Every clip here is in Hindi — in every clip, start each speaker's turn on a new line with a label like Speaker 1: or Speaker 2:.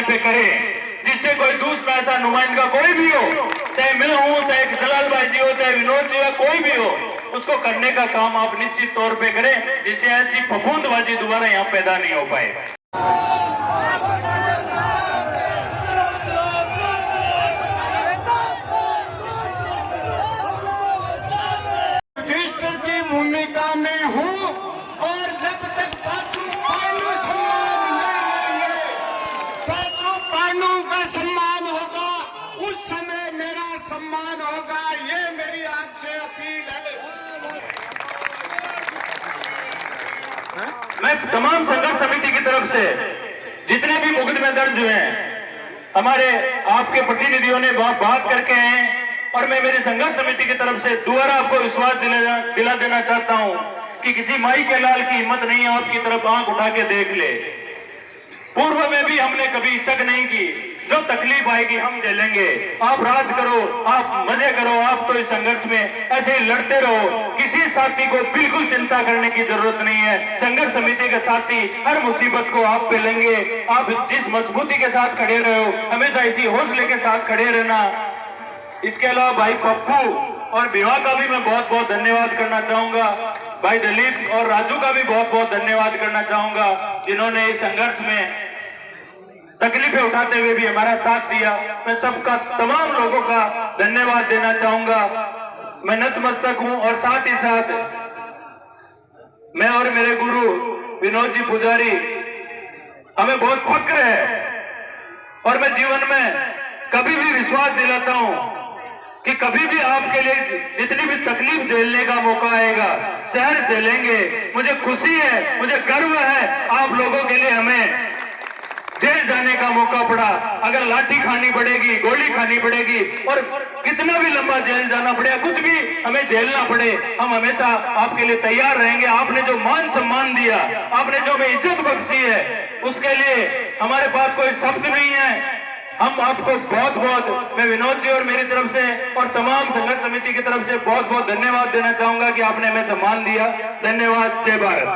Speaker 1: पे करे, जिससे कोई दूसरा ऐसा नुमाइंदा कोई भी हो, चाहे मैं हूं, चाहे जलाल भाई जी हो, चाहे विनोद जी हो, कोई भी हो, उसको करने का काम आप निश्चित तौर पे करें, जिससे ऐसी फफूंदबाजी दोबारा यहाँ पैदा नहीं हो पाए।
Speaker 2: युधिष्ठिर की भूमिका में हूँ और जब तक पांचों पांडु सम्मान नहीं लेंगे, पांचों पांडु का सम्मान होगा, उस समय मेरा सम्मान होगा। ये मेरी आपसे अपील है।
Speaker 1: मैं तमाम संघर्ष समिति की तरफ से जितने भी मुकदमे दर्ज हुए हैं, हमारे आपके प्रतिनिधियों ने बात करके हैं, और मैं मेरी संघर्ष समिति की तरफ से दोबारा आपको विश्वास दिला देना चाहता हूं कि किसी माई के लाल की हिम्मत नहीं है आपकी तरफ आंख उठा के देख ले। पूर्व में भी हमने कभी चक नहीं की, जो तकलीफ आएगी हम झेलेंगे। आप राज करो, आप मजे करो, आप तो इस संघर्ष में ऐसे ही लड़ते रहो। किसी साथी को बिल्कुल चिंता करने की जरूरत नहीं है। संघर्ष समिति के साथी हर मुसीबत को आप पे लेंगे। आप जिस मजबूती के साथ खड़े रहो, हमेशा इसी हौसले के साथ खड़े रहना। इसके अलावा भाई पप्पू और विवाह का भी मैं बहुत बहुत धन्यवाद करना चाहूंगा। भाई दिलीप और राजू का भी बहुत बहुत धन्यवाद करना चाहूंगा, जिन्होंने इस संघर्ष में तकलीफें उठाते हुए भी हमारा साथ दिया। मैं सबका, तमाम लोगों का धन्यवाद देना चाहूंगा। मैं नतमस्तक हूं, और साथ ही साथ मैं और मेरे गुरु विनोद जी पुजारी, हमें बहुत फक्र है, और मैं जीवन में कभी भी विश्वास दिलाता हूं कि कभी भी आपके लिए जितनी भी तकलीफ झेलने का मौका आएगा, शहर झेलेंगे। मुझे खुशी है, मुझे गर्व है, आप लोगों के लिए हमें जेल जाने का मौका पड़ा, अगर लाठी खानी पड़ेगी, गोली खानी पड़ेगी, और कितना भी लंबा जेल जाना पड़ेगा, कुछ भी हमें झेलना पड़े, हम हमेशा आपके लिए तैयार रहेंगे। आपने जो मान सम्मान दिया, आपने जो हमें इज्जत बख्शी है, उसके लिए हमारे पास कोई शब्द नहीं है। हम आपको बहुत बहुत, मैं विनोद जी और मेरी तरफ से और तमाम संघर्ष समिति की तरफ से बहुत बहुत धन्यवाद देना चाहूंगा कि आपने हमें सम्मान दिया। धन्यवाद। जय भारत।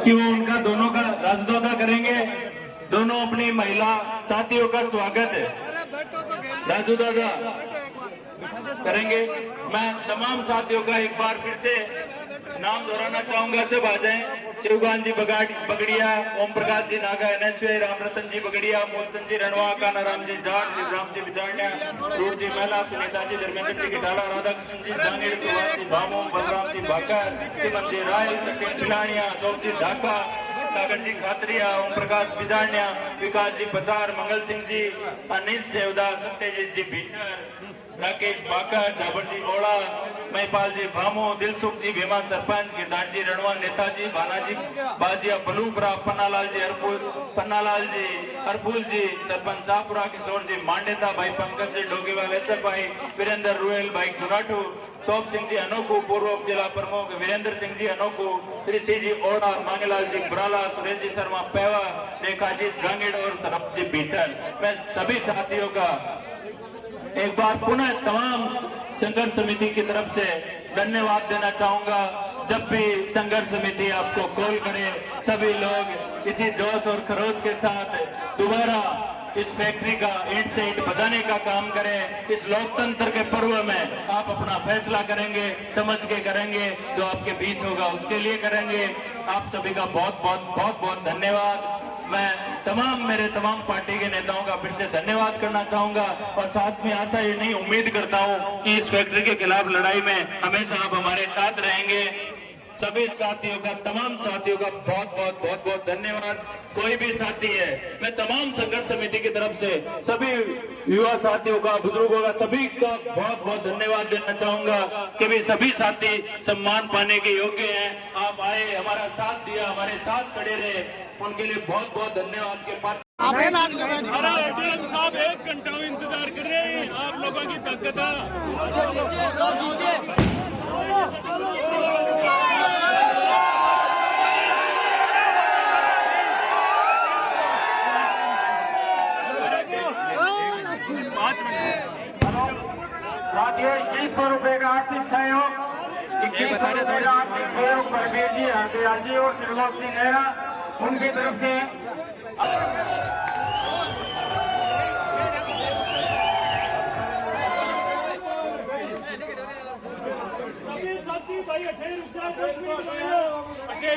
Speaker 1: कि वो उनका दोनों का राजदोता करेंगे। दोनों अपनी महिला साथियों का स्वागत राजू दादा करेंगे। मैं तमाम साथियों का एक बार फिर से नाम दोहराना चाहूंगा, सब आ जाएं। शिवगान जी बगड़िया, ओम प्रकाश जी नागा, NHA, राम रतन जी बगड़िया, मोहतन जी रणवा, कानाराम जी जाट, शिवराम जी बिजाड़िया, रूप जी महिला, सुनीता जी, धर्मेंद्र जी गिटाला, राधा कृष्ण जी जांगीर, सुभाष जी भामो, बलराम जी भाकर, चिमन जी राय, सचिन खिलानिया, अशोक जी ढाका, सागर जी खाचरिया, ओम प्रकाश बिजाड़िया, विकास जी पचार, मंगल सिंह जी, अनिश सेवदा, सत्यजीत जी भीचर, राकेश बाकर, जाबर जी ओड़ा, महिपाल जी भामो, दिलसुख जी भीमा सरपंच, गिरधार जी रणवा, नेताजी भानाजी बाजिया बलूपरा, पन्नालाल जी हरफुल जी सरपंच शाहपुरा, किशोर जी मांडेता, भाई पंकज जी डोगीवा वैसर भाई, वीरेंद्र रुएल, भाई गुराठू, शोभ सिंह जी अनोखू, पूर्व जिला प्रमुख वीरेंद्र सिंह जी अनोखू, ऋषि जी ओड़ा, मांगेलाल जी बुराला, सुरेश जी शर्मा पेवा, रेखा जी गांगेड़ और सरप जी बीचल। मैं सभी साथियों का एक बार पुनः तमाम संघर्ष समिति की तरफ से धन्यवाद देना चाहूंगा। जब भी संघर्ष समिति आपको कॉल करे, सभी लोग इसी जोश और खरोश के साथ दोबारा इस फैक्ट्री का ईंट से ईंट बजाने का काम करें। इस लोकतंत्र के पर्व में आप अपना फैसला करेंगे, समझ के करेंगे, जो आपके बीच होगा उसके लिए करेंगे। आप सभी का बहुत बहुत धन्यवाद। मैं मेरे तमाम पार्टी के नेताओं का फिर से धन्यवाद करना चाहूंगा, और साथ में आशा ये नहीं उम्मीद करता हूं कि इस फैक्ट्री के खिलाफ लड़ाई में हमेशा आप हमारे साथ रहेंगे। सभी साथियों का, तमाम साथियों का बहुत धन्यवाद। कोई भी साथी है, मैं तमाम संघर्ष समिति की तरफ से सभी युवा साथियों का, बुजुर्गों का, सभी का बहुत धन्यवाद देना चाहूंगा कि भी सभी साथी सम्मान पाने के योग्य हैं। आप आए, हमारा साथ दिया, हमारे साथ खड़े रहे, उनके लिए बहुत धन्यवाद के पात्र।
Speaker 3: हमारा ADM साहब 1 घंटा इंतजार कर रहे हैं, आप लोगों की ताकत
Speaker 4: साथियों, 2100 रुपए का आर्थिक सहयोग, 2100 रुपए का आर्थिक सहयोग परमेश जी, हरदयाल जी और त्रिलोक सिंह नेहरा, उनकी तरफ से
Speaker 3: भाई अठे रुक जा, 10 मिनट भाई अठे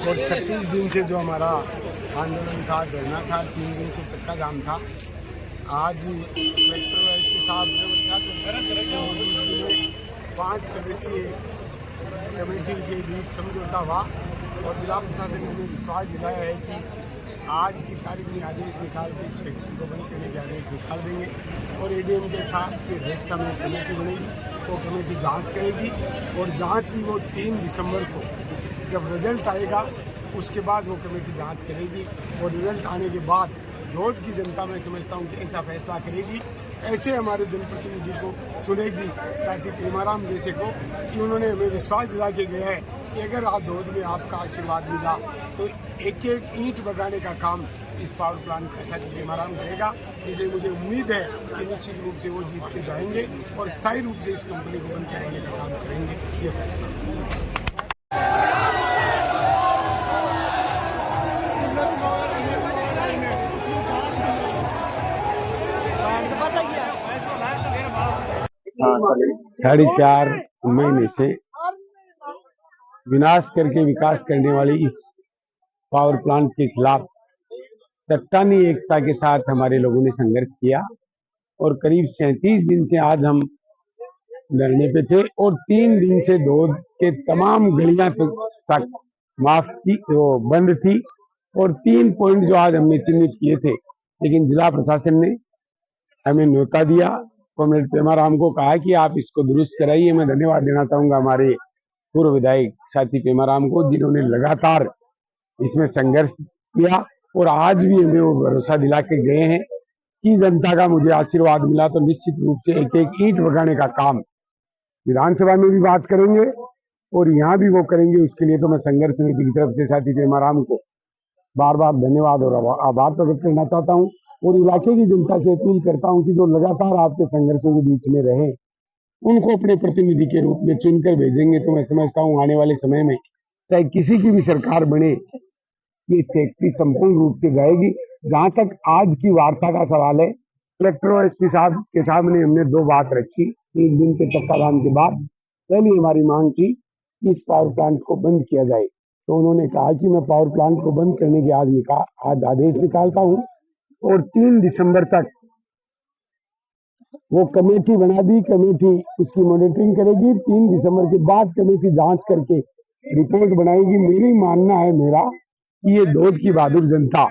Speaker 2: और 36 दिन से जो हमारा आंदोलन था, धरना था, 3 दिन से चक्का जाम था, आज कलेक्टर एसपी साहब ने 5 सदस्यीय कमेटी के बीच समझौता हुआ और जिला प्रशासन ने हमें विश्वास दिलाया है कि आज की तारीख में आदेश निकाल के इस फैक्ट्री को बंद करने के आदेश निकाल देंगे और एडीएम के साथ की अध्यक्षता में कमेटी बनेगी। वो कमेटी जांच करेगी और जांच भी वो 3 दिसंबर को जब रिजल्ट आएगा उसके बाद वो कमेटी जांच करेगी और रिजल्ट आने के बाद धोद की जनता मैं समझता हूँ कि ऐसा फैसला करेगी, ऐसे हमारे जनप्रतिनिधि को चुनेगी, साथ ही पेमाराम जैसे को, कि उन्होंने हमें विश्वास दिला के गया है कि अगर आप धोद में आपका आशीर्वाद मिला तो एक एक ईंट बगाने का काम इस पावर प्लांट का साथ पेमाराम करेगा। इसलिए मुझे उम्मीद है कि निश्चित रूप से वो जीत के जाएंगे और स्थायी रूप से इस कंपनी को बंद कराने का काम करेंगे। ये फैसला
Speaker 5: साढ़े 4 महीने से विनाश करके विकास करने वाली इस पावर प्लांट के खिलाफ चट्टानी एकता के साथ हमारे लोगों ने संघर्ष किया और करीब 37 दिन से आज हम धरने पे थे और 3 दिन से धोद के तमाम गलियां तक माफ की वो बंद थी और 3 पॉइंट जो आज हमने चिन्हित किए थे, लेकिन जिला प्रशासन ने हमें न्योता दिया। कॉमरेड पेमाराम को कहा कि आप इसको दुरुस्त कराइए। मैं धन्यवाद देना चाहूंगा हमारे पूर्व विधायक साथी पेमाराम को, जिन्होंने लगातार इसमें संघर्ष किया और आज भी हमें वो भरोसा दिला के गए हैं कि जनता का मुझे आशीर्वाद मिला तो निश्चित रूप से एक एक ईंट बगाने का काम विधानसभा में भी बात करेंगे और यहाँ भी वो करेंगे। उसके लिए तो मैं संघर्ष समिति की तरफ से साथी पेमाराम को बार बार धन्यवाद और आभार प्रकट करना चाहता हूँ और इलाके की जनता से अपील करता हूँ कि जो लगातार आपके संघर्षों के बीच में रहे उनको अपने प्रतिनिधि के रूप में चुनकर भेजेंगे तो मैं समझता हूँ आने वाले समय में चाहे किसी की भी सरकार बने, ये फैक्ट्री संपूर्ण रूप से जाएगी। जहां तक आज की वार्ता का सवाल है, कलेक्टर और एसपी साहब के सामने हमने 2 बात रखी 3 दिन के चक्काजाम के बाद। पहली हमारी मांग थी कि इस पावर प्लांट को बंद किया जाए, तो उन्होंने कहा कि मैं पावर प्लांट को बंद करने के आज आदेश निकालता हूँ और 3 दिसंबर तक वो कमेटी बना दी। कमेटी उसकी मॉनिटरिंग करेगी। 3 दिसंबर के बाद कमेटी जांच करके रिपोर्ट बनाएगी। मेरी मानना है मेरा कि ये धोद की बहादुर जनता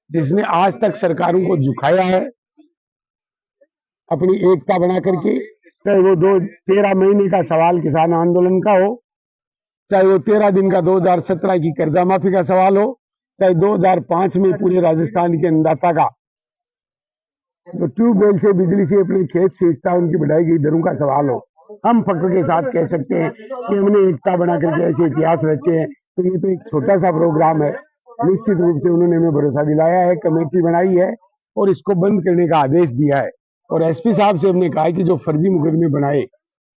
Speaker 5: जिसने आज तक सरकारों को झुकाया है अपनी एकता बना करके, चाहे वो 13 महीने का सवाल किसान आंदोलन का हो, चाहे वो 13 दिन का 2017 की कर्जा माफी का सवाल हो, चाहे 2005 में पूरे राजस्थान के अन्नदाता का जो ट्यूबवेल से बिजली से अपने खेत से हिस्सा उनकी बढ़ाई गई दरों का सवाल हो, हम फक्र के साथ कह सकते हैं कि हमने एकता बना करके ऐसे इतिहास रचे हैं। तो ये तो एक छोटा सा प्रोग्राम है। निश्चित रूप से उन्होंने हमें भरोसा दिलाया है, कमेटी बनाई है और इसको बंद करने का आदेश दिया है। और एसपी साहब से हमने कहा है कि जो फर्जी मुकदमे बनाए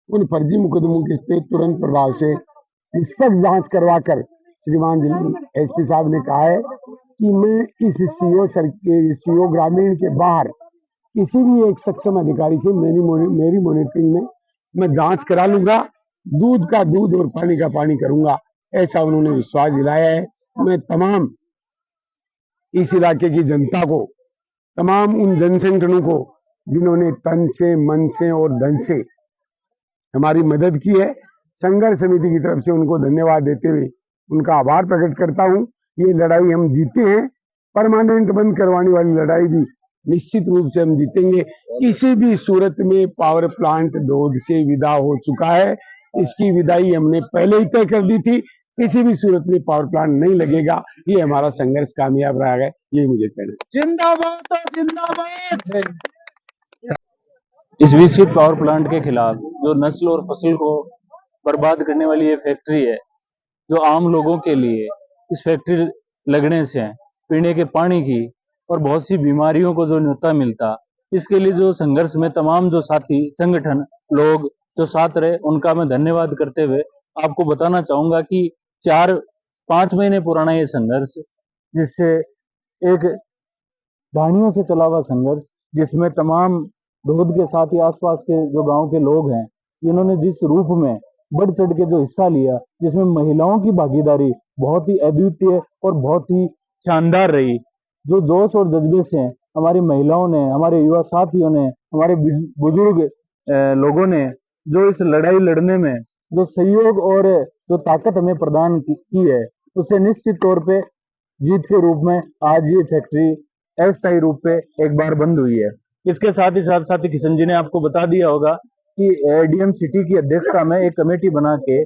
Speaker 5: उन फर्जी मुकदमों के तुरंत प्रभाव से निष्पक्ष जांच करवा कर, श्रीमान एसपी साहब ने कहा है कि मैं इस सीओ ग्रामीण के बाहर किसी भी एक सक्षम अधिकारी से मेरी मॉनिटरिंग में मैं जांच करा लूंगा, दूध का दूध और पानी का पानी करूंगा, ऐसा उन्होंने विश्वास दिलाया है। मैं तमाम इस इलाके की जनता को, तमाम उन जन संगठनों को जिन्होंने तन से, मन से और धन से हमारी मदद की है, संघर्ष समिति की तरफ से उनको धन्यवाद देते हुए उनका आभार प्रकट करता हूं। ये लड़ाई हम जीते हैं, परमानेंट बंद करवाने वाली लड़ाई भी निश्चित रूप से हम जीतेंगे। किसी भी सूरत में पावर प्लांट धोद से विदा हो चुका है, इसकी विदाई हमने पहले ही तय कर दी थी। किसी भी सूरत में पावर प्लांट नहीं लगेगा, ये हमारा संघर्ष कामयाब रहा है, ये मुझे कहना है।
Speaker 2: जिंदाबाद जिंदाबाद।
Speaker 6: इस विकसित पावर प्लांट के खिलाफ जो नस्ल और फसल को बर्बाद करने वाली ये फैक्ट्री है, जो आम लोगों के लिए इस फैक्ट्री लगने से पीने के पानी की और बहुत सी बीमारियों को जो न्योता मिलता, इसके लिए जो संघर्ष में तमाम जो साथी संगठन लोग जो साथ रहे, उनका मैं धन्यवाद करते हुए आपको बताना चाहूंगा कि 4-5 महीने पुराना ये संघर्ष, जिससे एक दानियों से चला हुआ संघर्ष, जिसमें तमाम धोद के साथ ही आसपास के जो गांव के लोग हैं, इन्होंने जिस रूप में बढ़ चढ़ के जो हिस्सा लिया, जिसमें महिलाओं की भागीदारी बहुत ही अद्वितीय और बहुत ही शानदार रही। जो जोश और जज्बे से हमारी महिलाओं ने, हमारे युवा साथियों ने, हमारे बुजुर्ग लोगों ने जो इस लड़ाई लड़ने में जो सहयोग और जो ताकत हमें प्रदान की है, उससे निश्चित तौर पे जीत के रूप में आज ये फैक्ट्री अस्थायी रूप पे एक बार बंद हुई है। इसके साथ ही किशन जी ने आपको बता दिया होगा कि एडीएम सिटी की अध्यक्षता में एक कमेटी बना के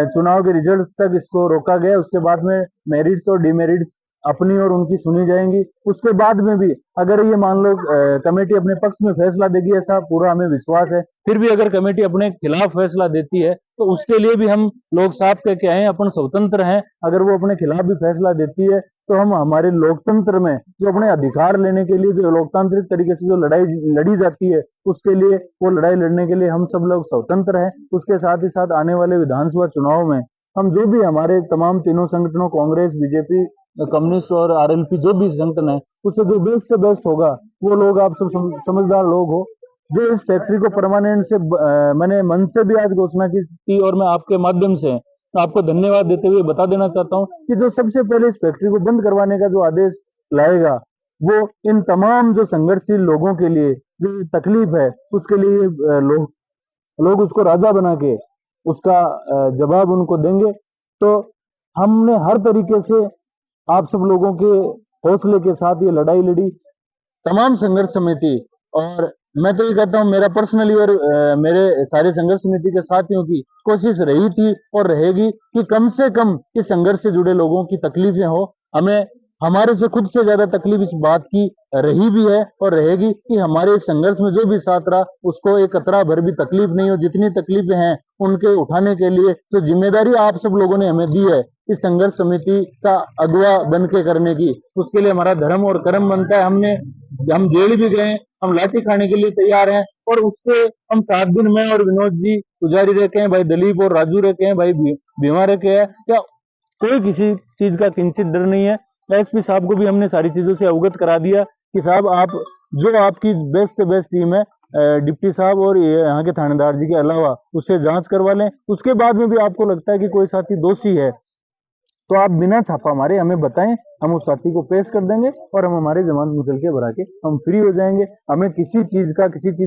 Speaker 6: चुनाव के रिजल्ट्स तक इसको रोका गया। उसके बाद में मेरिट्स और डिमेरिट्स अपनी और उनकी सुनी जाएंगी। उसके बाद में भी अगर ये मान लो कमेटी अपने पक्ष में फैसला देगी, ऐसा पूरा हमें विश्वास है। फिर भी अगर कमेटी अपने खिलाफ फैसला देती है तो उसके लिए भी हम लोग साफ कह के आए हैं, अपन स्वतंत्र हैं। अगर वो अपने खिलाफ भी फैसला देती है तो हम हमारे लोकतंत्र में जो अपने अधिकार लेने के लिए जो लोकतांत्रिक तरीके से जो लड़ाई लड़ी जाती है, उसके लिए वो लड़ाई लड़ने के लिए हम सब लोग स्वतंत्र हैं। उसके साथ ही साथ आने वाले विधानसभा चुनाव में हम जो भी हमारे तमाम तीनों संगठनों, कांग्रेस, बीजेपी, कम्युनिस्ट और आरएलपी, जो भी संगठन है, उससे जो बेस्ट से बेस्ट होगा, वो लोग आप सब समझदार लोग हो जो इस फैक्ट्री को परमानेंट से मैंने मन से भी आज घोषणा की और मैं आपके माध्यम से आपको धन्यवाद देते हुए बता देना चाहता हूं कि जो सबसे पहले इस फैक्ट्री को बंद करवाने का जो आदेश लाएगा, वो इन तमाम जो संघर्षशील लोगों के लिए जो तकलीफ है, उसके लिए लोग उसको राजा बना के उसका जवाब उनको देंगे। तो हमने हर तरीके से आप सब लोगों के हौसले के साथ ये लड़ाई लड़ी, तमाम संघर्ष समिति, और मैं तो ये कहता हूँ मेरा पर्सनली और मेरे सारे संघर्ष समिति के साथियों की कोशिश रही थी और रहेगी कि कम से कम इस संघर्ष से जुड़े लोगों की तकलीफें हो। हमें हमारे से खुद से ज्यादा तकलीफ इस बात की रही भी है और रहेगी कि हमारे संघर्ष में जो भी साथ रहा उसको एक कतरा भर भी तकलीफ नहीं हो। जितनी तकलीफें हैं उनके उठाने के लिए जो जिम्मेदारी आप सब लोगों ने हमें दी है इस संघर्ष समिति का अगुवा बन के करने की, उसके लिए हमारा धर्म और कर्म बनता है। हम जेल भी गए, हम लाठी खाने के लिए तैयार हैं, और उससे हम 7 दिन में, और विनोद जी पुजारी रखे हैं, भाई दिलीप और राजू रखे हैं, भाई भीमा रखे हैं, या कोई किसी चीज का किंचित डर नहीं है। एसपी साहब को भी हमने सारी चीजों से अवगत करा दिया कि साहब आप जो आपकी बेस्ट से बेस्ट टीम है, डिप्टी साहब और यहाँ के थानेदार जी के अलावा उससे जांच करवा लें। उसके बाद में भी आपको लगता है कि कोई साथी दोषी है तो आप बिना छापा मारे हमें बताएं, हम उस साथी को पेश कर देंगे और हम हमारे जमानत मुचल के भरा के हम फ्री हो जाएंगे। हमें किसी चीज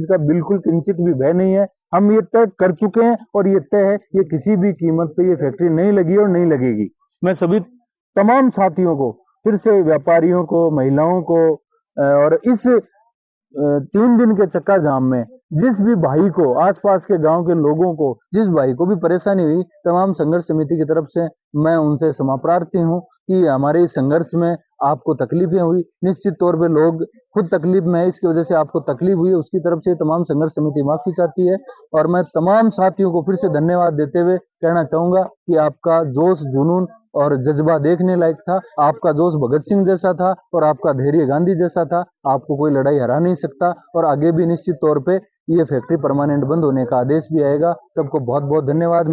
Speaker 6: का बिल्कुल किंचित भी भय नहीं है। हम ये तय कर चुके हैं और ये तय है, ये किसी भी कीमत पे ये फैक्ट्री नहीं लगी और नहीं लगेगी। मैं सभी तमाम साथियों को, फिर से व्यापारियों को, महिलाओं को, और इस 3 दिन के चक्का जाम में जिस भी भाई को, आसपास के गांव के लोगों को, जिस भाई को भी परेशानी हुई, तमाम संघर्ष समिति की तरफ से मैं उनसे क्षमा प्रार्थी हूँ कि हमारे इस संघर्ष में आपको तकलीफें हुई। निश्चित तौर पे लोग खुद तकलीफ में है, इसकी वजह से आपको तकलीफ हुई, उसकी तरफ से तमाम संघर्ष समिति माफी चाहती है। और मैं तमाम साथियों को फिर से धन्यवाद देते हुए कहना चाहूंगा कि आपका जोश, जुनून और जज्बा देखने लायक था। आपका जोश भगत सिंह जैसा था और आपका धैर्य गांधी जैसा था। आपको कोई लड़ाई हरा नहीं सकता, और आगे भी निश्चित तौर पे ये फैक्ट्री परमानेंट बंद होने का आदेश भी आएगा। सबको बहुत बहुत धन्यवाद।